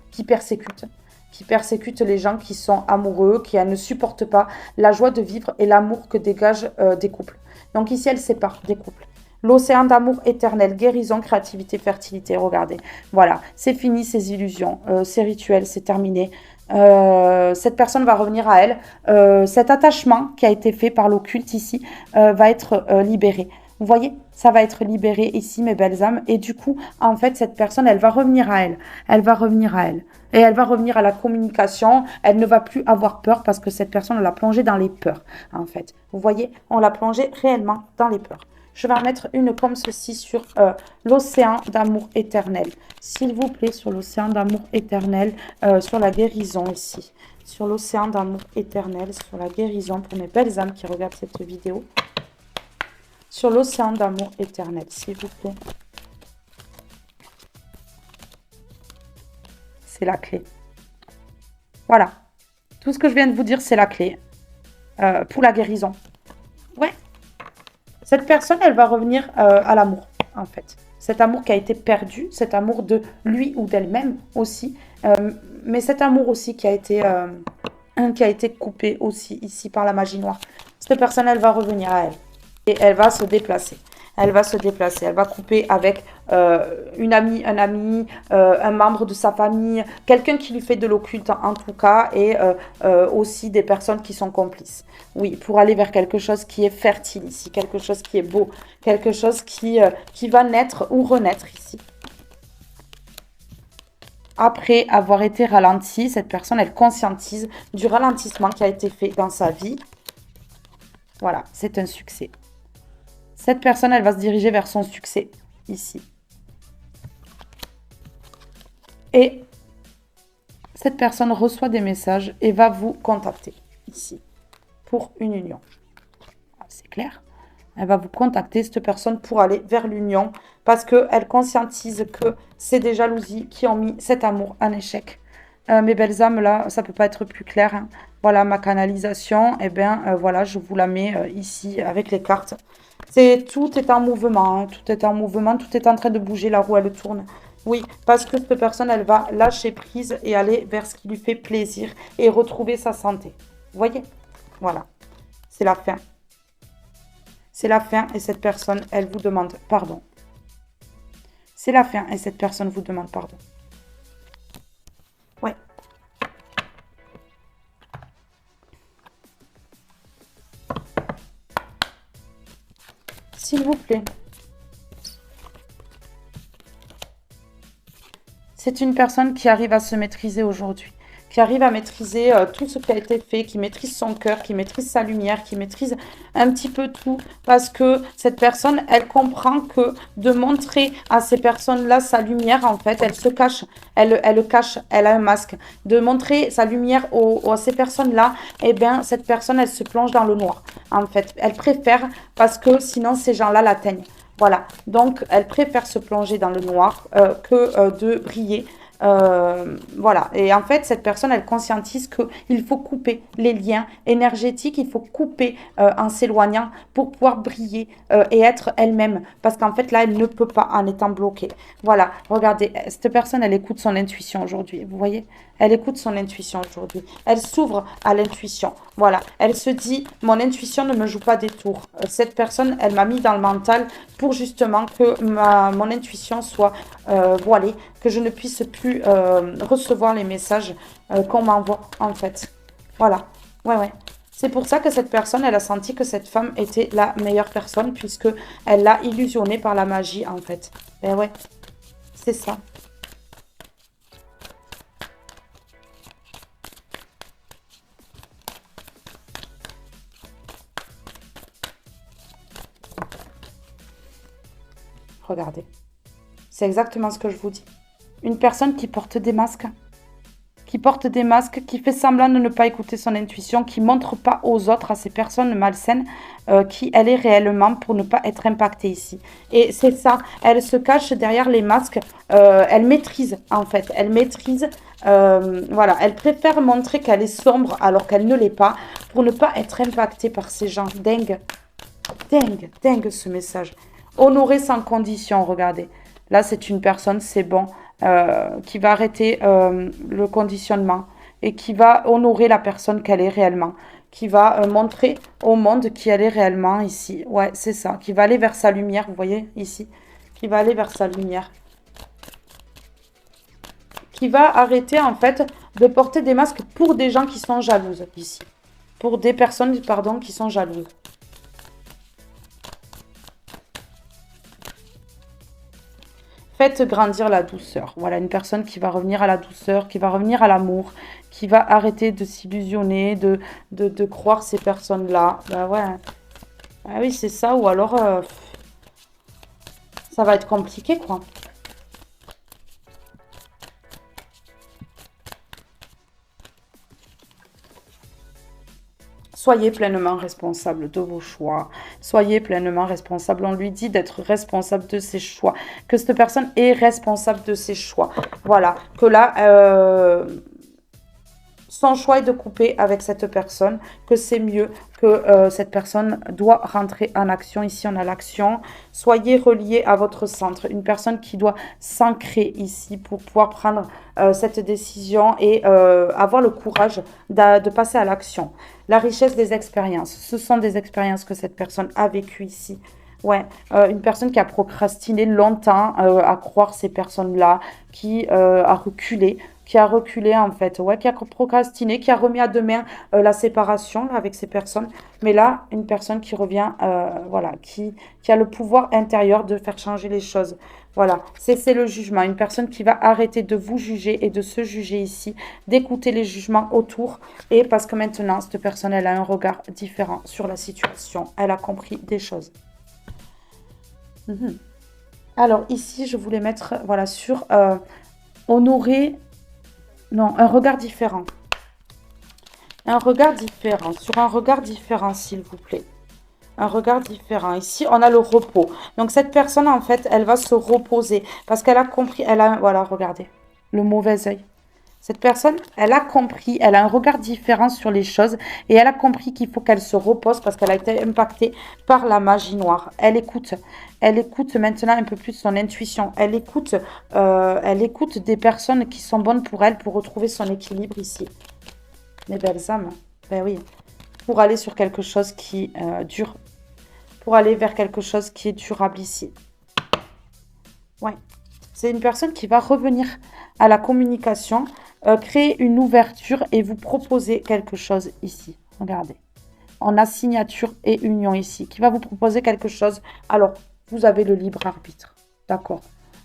qui persécute, les gens qui sont amoureux, qui ne supportent pas la joie de vivre et l'amour que dégagent des couples. Donc ici, elle sépare des couples. L'océan d'amour éternel, guérison, créativité, fertilité. Regardez, voilà, c'est fini ces illusions, ces rituels, c'est terminé. Cette personne va revenir à elle. Cet attachement qui a été fait par l'occulte ici va être libéré. Vous voyez, ça va être libéré ici, mes belles âmes. Et du coup, en fait, cette personne, elle va revenir à elle. Elle va revenir à elle. Et elle va revenir à la communication. Elle ne va plus avoir peur parce que cette personne, on l'a plongée dans les peurs, en fait. Vous voyez, on l'a plongée réellement dans les peurs. Je vais en mettre une comme ceci sur l'océan d'amour éternel. S'il vous plaît, sur l'océan d'amour éternel, sur la guérison ici. Sur l'océan d'amour éternel, sur la guérison pour mes belles âmes qui regardent cette vidéo. Sur l'océan d'amour éternel, s'il vous plaît. C'est la clé. Voilà. Tout ce que je viens de vous dire, c'est la clé pour la guérison. Ouais. Cette personne, elle va revenir à l'amour, en fait. Cet amour qui a été perdu, cet amour de lui ou d'elle-même aussi, mais cet amour aussi qui a été coupé aussi ici par la magie noire. Cette personne, elle va revenir à elle et elle va se déplacer. Elle va se déplacer, elle va couper avec une amie, un ami, un membre de sa famille, quelqu'un qui lui fait de l'occulte en tout cas, et aussi des personnes qui sont complices. Oui, pour aller vers quelque chose qui est fertile ici, quelque chose qui est beau, quelque chose qui va naître ou renaître ici. Après avoir été ralentie, cette personne, elle conscientise du ralentissement qui a été fait dans sa vie. Voilà, c'est un succès. Cette personne, elle va se diriger vers son succès, ici. Et cette personne reçoit des messages et va vous contacter, ici, pour une union. C'est clair? Elle va vous contacter, cette personne, pour aller vers l'union, parce qu'elle conscientise que c'est des jalousies qui ont mis cet amour en échec. Mes belles âmes, là, ça ne peut pas être plus clair, hein. Voilà ma canalisation, et bien voilà, je vous la mets ici avec les cartes. Tout est en mouvement, hein, tout est en mouvement, tout est en train de bouger, la roue elle tourne. Oui, parce que cette personne, elle va lâcher prise et aller vers ce qui lui fait plaisir et retrouver sa santé. Vous voyez? Voilà, c'est la fin. C'est la fin et cette personne, elle vous demande pardon. C'est la fin et cette personne vous demande pardon. Ouais. S'il vous plaît. C'est une personne qui arrive à se maîtriser aujourd'hui, qui arrive à maîtriser tout ce qui a été fait, qui maîtrise son cœur, qui maîtrise sa lumière, qui maîtrise un petit peu tout, parce que cette personne, elle comprend que de montrer à ces personnes-là sa lumière, en fait, elle se cache, elle le cache, elle a un masque. De montrer sa lumière à ces personnes-là, eh bien, cette personne, elle se plonge dans le noir, en fait. Elle préfère, parce que sinon, ces gens-là l'atteignent. Voilà, donc elle préfère se plonger dans le noir que de briller. Voilà, et en fait, cette personne, elle conscientise qu'il faut couper les liens énergétiques, il faut couper en s'éloignant pour pouvoir briller et être elle-même. Parce qu'en fait, là, elle ne peut pas en étant bloquée. Voilà, regardez, cette personne, elle écoute son intuition aujourd'hui, vous voyez? Elle écoute son intuition aujourd'hui. Elle s'ouvre à l'intuition. Voilà, elle se dit, mon intuition ne me joue pas des tours. Cette personne, elle m'a mis dans le mental pour justement que mon intuition soit voilée, que je ne puisse plus recevoir les messages qu'on m'envoie en fait. Voilà, ouais. C'est pour ça que cette personne, elle a senti que cette femme était la meilleure personne puisque elle l'a illusionnée par la magie en fait. Ben ouais, c'est ça. Regardez. C'est exactement ce que je vous dis. Une personne qui porte des masques, qui porte des masques, qui fait semblant de ne pas écouter son intuition, qui montre pas aux autres, à ces personnes malsaines, qui elle est réellement pour ne pas être impactée ici. Et c'est ça, elle se cache derrière les masques, elle maîtrise en fait, elle maîtrise, voilà, elle préfère montrer qu'elle est sombre alors qu'elle ne l'est pas, pour ne pas être impactée par ces gens. Dingue, dingue, dingue ce message. Honorer sans condition, regardez. Là, c'est une personne, c'est bon, qui va arrêter le conditionnement et qui va honorer la personne qu'elle est réellement, qui va montrer au monde qui elle est réellement ici. Ouais, c'est ça, qui va aller vers sa lumière, vous voyez, ici, qui va aller vers sa lumière, qui va arrêter en fait de porter des masques pour des gens qui sont jalouses, ici, pour des personnes, pardon, qui sont jalouses. Faites grandir la douceur. Voilà, une personne qui va revenir à la douceur, qui va revenir à l'amour, qui va arrêter de s'illusionner, de croire ces personnes-là. Ben ouais. Ah oui, c'est ça. Ou alors, ça va être compliqué, quoi. Soyez pleinement responsable de vos choix. Soyez pleinement responsable. On lui dit d'être responsable de ses choix. Que cette personne est responsable de ses choix. Voilà. Que là, son choix est de couper avec cette personne, que c'est mieux, que cette personne doit rentrer en action. Ici, on a l'action. Soyez relié à votre centre. Une personne qui doit s'ancrer ici pour pouvoir prendre cette décision et avoir le courage de passer à l'action. La richesse des expériences. Ce sont des expériences que cette personne a vécues ici. Ouais, une personne qui a procrastiné longtemps à croire ces personnes-là, qui a reculé en fait, ouais, qui a procrastiné, qui a remis à demain la séparation là, avec ces personnes. Mais là, une personne qui revient, voilà, qui a le pouvoir intérieur de faire changer les choses. Voilà, c'est le jugement. Une personne qui va arrêter de vous juger et de se juger ici, d'écouter les jugements autour. Et parce que maintenant, cette personne, elle a un regard différent sur la situation. Elle a compris des choses. Mhm. Alors ici, je voulais mettre, voilà, sur honorer, non, un regard différent. Un regard différent, sur un regard différent, s'il vous plaît. Un regard différent. Ici, on a le repos. Donc, cette personne, en fait, elle va se reposer parce qu'elle a compris, elle a, voilà, regardez, le mauvais œil. Cette personne, elle a compris, elle a un regard différent sur les choses et elle a compris qu'il faut qu'elle se repose parce qu'elle a été impactée par la magie noire. Elle écoute maintenant un peu plus son intuition. Elle écoute des personnes qui sont bonnes pour elle pour retrouver son équilibre ici. Mes belles âmes, ben oui, pour aller sur quelque chose qui dure, pour aller vers quelque chose qui est durable ici. Ouais, c'est une personne qui va revenir à la communication, créer une ouverture et vous proposer quelque chose ici. Regardez, on a signature et union ici, qui va vous proposer quelque chose. Alors, vous avez le libre arbitre, d'accord?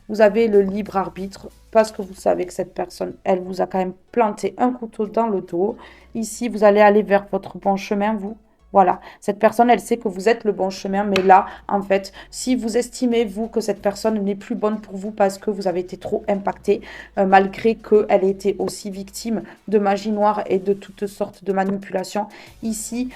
Vous avez le libre arbitre parce que vous savez que cette personne, elle vous a quand même planté un couteau dans le dos. Ici, vous allez aller vers votre bon chemin, vous. Voilà, cette personne, elle sait que vous êtes le bon chemin, mais là, en fait, si vous estimez, vous, que cette personne n'est plus bonne pour vous parce que vous avez été trop impacté, malgré qu'elle ait été aussi victime de magie noire et de toutes sortes de manipulations, ici,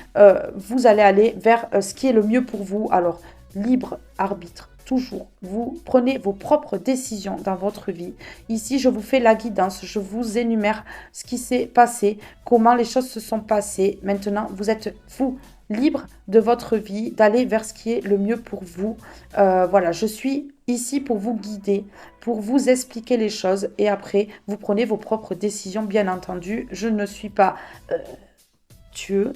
vous allez aller vers ce qui est le mieux pour vous. Alors, libre arbitre. Toujours, vous prenez vos propres décisions dans votre vie. Ici, je vous fais la guidance, je vous énumère ce qui s'est passé, comment les choses se sont passées. Maintenant, vous êtes, vous, libre de votre vie, d'aller vers ce qui est le mieux pour vous. Voilà, je suis ici pour vous guider, pour vous expliquer les choses et après, vous prenez vos propres décisions, bien entendu. Je ne suis pas Dieu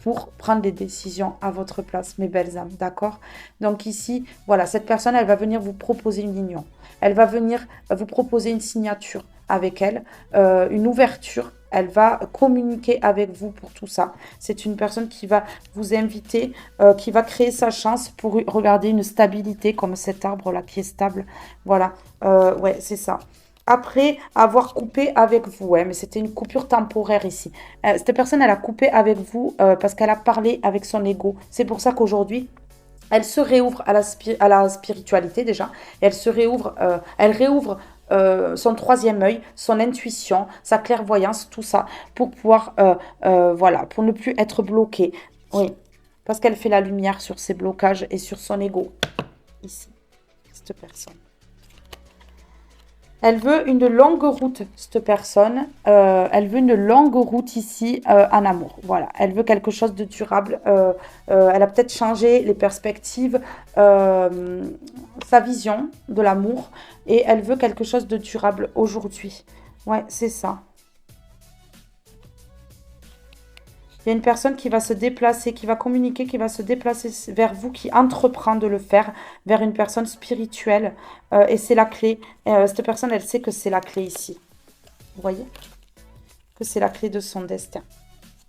pour prendre des décisions à votre place, mes belles âmes, d'accord? Donc ici, voilà, cette personne, elle va venir vous proposer une union. Elle va venir vous proposer une signature avec elle, une ouverture. Elle va communiquer avec vous pour tout ça. C'est une personne qui va vous inviter, qui va créer sa chance pour regarder une stabilité comme cet arbre-là qui est stable. Voilà, ouais, c'est ça. Après avoir coupé avec vous, ouais, mais c'était une coupure temporaire ici. Cette personne, elle a coupé avec vous parce qu'elle a parlé avec son ego. C'est pour ça qu'aujourd'hui, elle se réouvre à la spiritualité déjà. Elle se réouvre, elle réouvre son troisième œil, son intuition, sa clairvoyance, tout ça, pour pouvoir, voilà, pour ne plus être bloquée. Oui, parce qu'elle fait la lumière sur ses blocages et sur son ego, ici, cette personne. Elle veut une longue route, cette personne. Elle veut une longue route ici en amour. Voilà, elle veut quelque chose de durable. Elle a peut-être changé les perspectives, sa vision de l'amour. Et elle veut quelque chose de durable aujourd'hui. Ouais, c'est ça. Il y a une personne qui va se déplacer, qui va communiquer, qui va se déplacer vers vous, qui entreprend de le faire, vers une personne spirituelle. Et c'est la clé. Cette personne, elle sait que c'est la clé ici. Vous voyez? Que c'est la clé de son destin.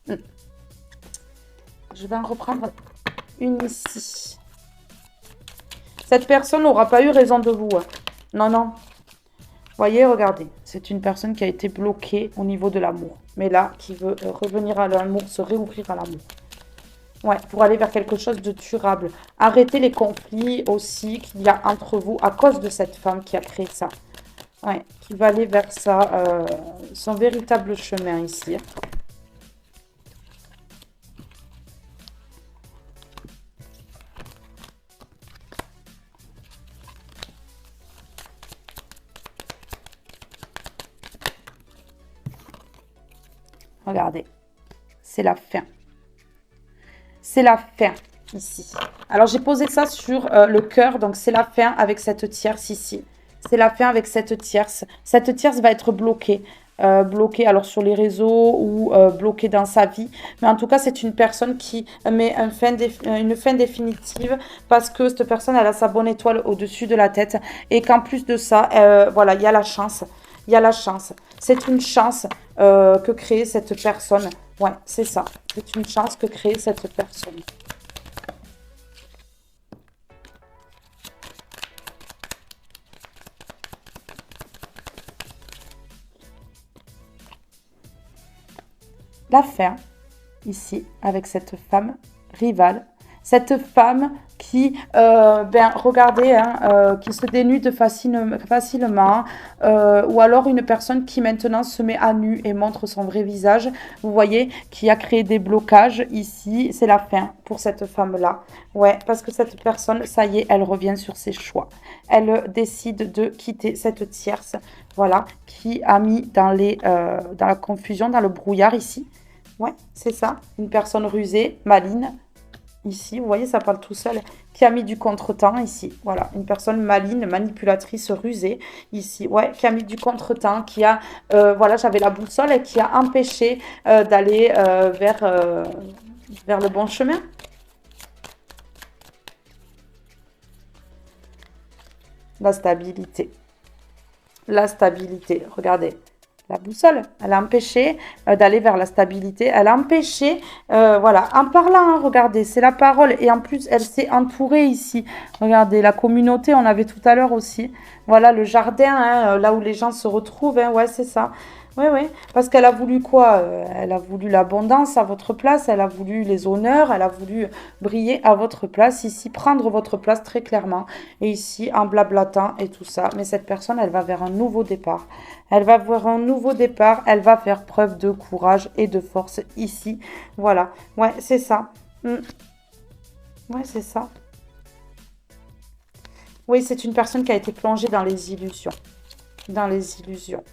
Je vais en reprendre une ici. Cette personne n'aura pas eu raison de vous. Hein. Non, non. Voyez, regardez. C'est une personne qui a été bloquée au niveau de l'amour. Mais là, qui veut revenir à l'amour, se réouvrir à l'amour. Ouais, pour aller vers quelque chose de durable. Arrêter les conflits aussi qu'il y a entre vous à cause de cette femme qui a créé ça. Ouais, qui va aller vers ça, son véritable chemin ici. Regardez, c'est la fin. C'est la fin ici. Alors, j'ai posé ça sur le cœur, donc c'est la fin avec cette tierce ici. C'est la fin avec cette tierce. Cette tierce va être bloquée. Bloquée alors sur les réseaux ou bloquée dans sa vie. Mais en tout cas, c'est une personne qui met une fin définitive parce que cette personne, elle a sa bonne étoile au-dessus de la tête. Et qu'en plus de ça, voilà, il y a la chance. Il y a la chance. C'est une chance que crée cette personne. Ouais, c'est ça. C'est une chance que crée cette personne. La fin, ici, avec cette femme rivale. Cette femme qui, regardez, hein, qui se dénude facilement, ou alors une personne qui maintenant se met à nu et montre son vrai visage, vous voyez, qui a créé des blocages ici, c'est la fin pour cette femme-là. Ouais, parce que cette personne, ça y est, elle revient sur ses choix. Elle décide de quitter cette tierce, voilà, qui a mis dans la confusion, dans le brouillard ici. Ouais, c'est ça, une personne rusée, maligne. Ici, vous voyez, ça parle tout seul. Qui a mis du contretemps ici. Voilà, une personne maligne, manipulatrice, rusée. Ici, ouais, qui a mis du contretemps, qui a, voilà, j'avais la boussole et qui a empêché d'aller vers le bon chemin. La stabilité. La stabilité, regardez. La boussole, elle a empêché d'aller vers la stabilité. Elle a empêché, voilà, en parlant, hein, regardez, c'est la parole. Et en plus, elle s'est entourée ici. Regardez, la communauté, on avait tout à l'heure aussi. Voilà, le jardin, hein, là où les gens se retrouvent. Hein, ouais, c'est ça. Oui, oui, parce qu'elle a voulu quoi? Elle a voulu l'abondance à votre place, elle a voulu les honneurs, elle a voulu briller à votre place, ici, prendre votre place très clairement, et ici, en blablatant et tout ça. Mais cette personne, elle va vers un nouveau départ. Elle va vers un nouveau départ, elle va faire preuve de courage et de force ici. Voilà, ouais, c'est ça. Ouais, c'est ça. Oui, c'est une personne qui a été plongée dans les illusions. Dans les illusions.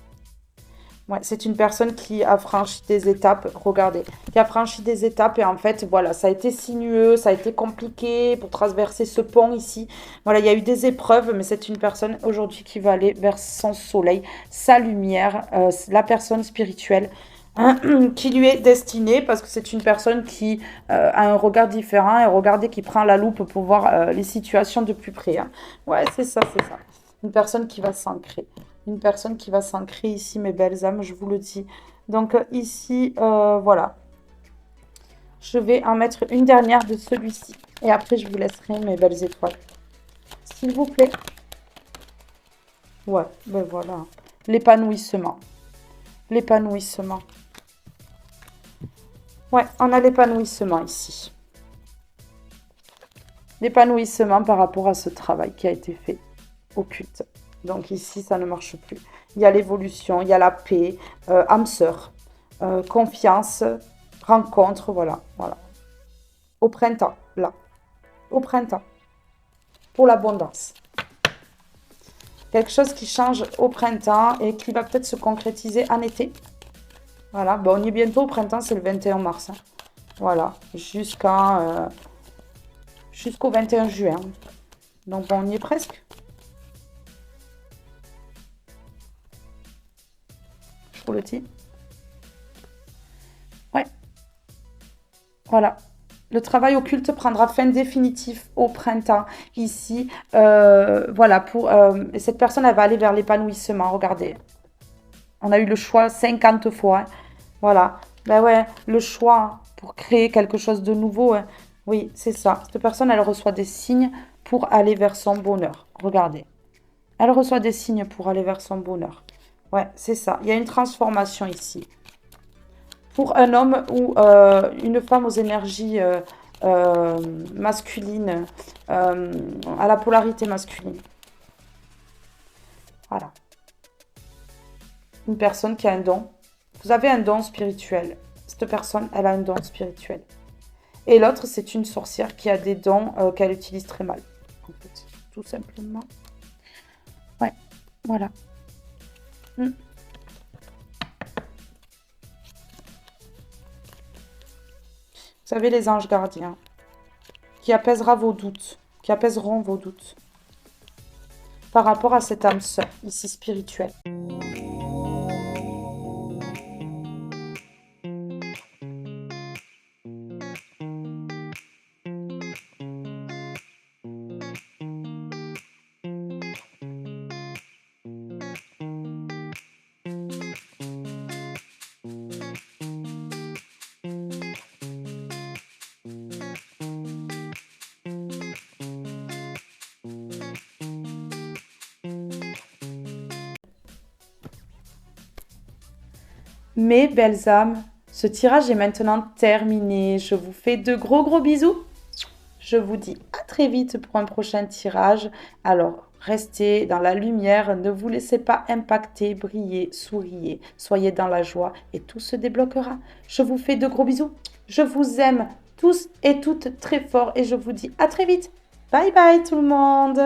Ouais, c'est une personne qui a franchi des étapes, regardez, qui a franchi des étapes et en fait, voilà, ça a été sinueux, ça a été compliqué pour traverser ce pont ici. Voilà, il y a eu des épreuves, mais c'est une personne aujourd'hui qui va aller vers son soleil, sa lumière, la personne spirituelle hein, qui lui est destinée parce que c'est une personne qui a un regard différent et regardez qui prend la loupe pour voir les situations de plus près. Hein. Ouais, c'est ça, c'est ça. Une personne qui va s'ancrer. Une personne qui va s'ancrer ici, mes belles âmes, je vous le dis. Donc ici, voilà. Je vais en mettre une dernière de celui-ci. Et après, je vous laisserai mes belles étoiles. S'il vous plaît. Ouais, ben voilà. L'épanouissement. L'épanouissement. Ouais, on a l'épanouissement ici. L'épanouissement par rapport à ce travail qui a été fait occulte. Donc ici, ça ne marche plus. Il y a l'évolution, il y a la paix, âme sœur, confiance, rencontre, voilà, voilà. Au printemps, là, au printemps, pour l'abondance. Quelque chose qui change au printemps et qui va peut-être se concrétiser en été. Voilà, bon, on y est bientôt au printemps, c'est le 21 mars. Hein. Voilà, jusqu'au 21 juin. Donc bon, on y est presque. Je vous le dis. Ouais, voilà. Le travail occulte prendra fin définitif au printemps. Ici, voilà, cette personne, elle va aller vers l'épanouissement. Regardez, on a eu le choix 50 fois. Hein. Voilà. Ben ouais, le choix pour créer quelque chose de nouveau. Hein. Oui, c'est ça. Cette personne, elle reçoit des signes pour aller vers son bonheur. Regardez. Elle reçoit des signes pour aller vers son bonheur. Ouais, c'est ça. Il y a une transformation ici. Pour un homme ou une femme aux énergies masculines, à la polarité masculine. Voilà. Une personne qui a un don. Vous avez un don spirituel. Cette personne, elle a un don spirituel. Et l'autre, c'est une sorcière qui a des dons qu'elle utilise très mal. En fait, tout simplement. Ouais, voilà. Mm. Vous savez, les anges gardiens, qui apaisera vos doutes, qui apaiseront vos doutes par rapport à cette âme sœur, ici spirituelle. Mes belles âmes, ce tirage est maintenant terminé. Je vous fais de gros gros bisous. Je vous dis à très vite pour un prochain tirage. Alors, restez dans la lumière, ne vous laissez pas impacter, brillez, souriez, soyez dans la joie et tout se débloquera. Je vous fais de gros bisous. Je vous aime tous et toutes très fort et je vous dis à très vite. Bye bye tout le monde.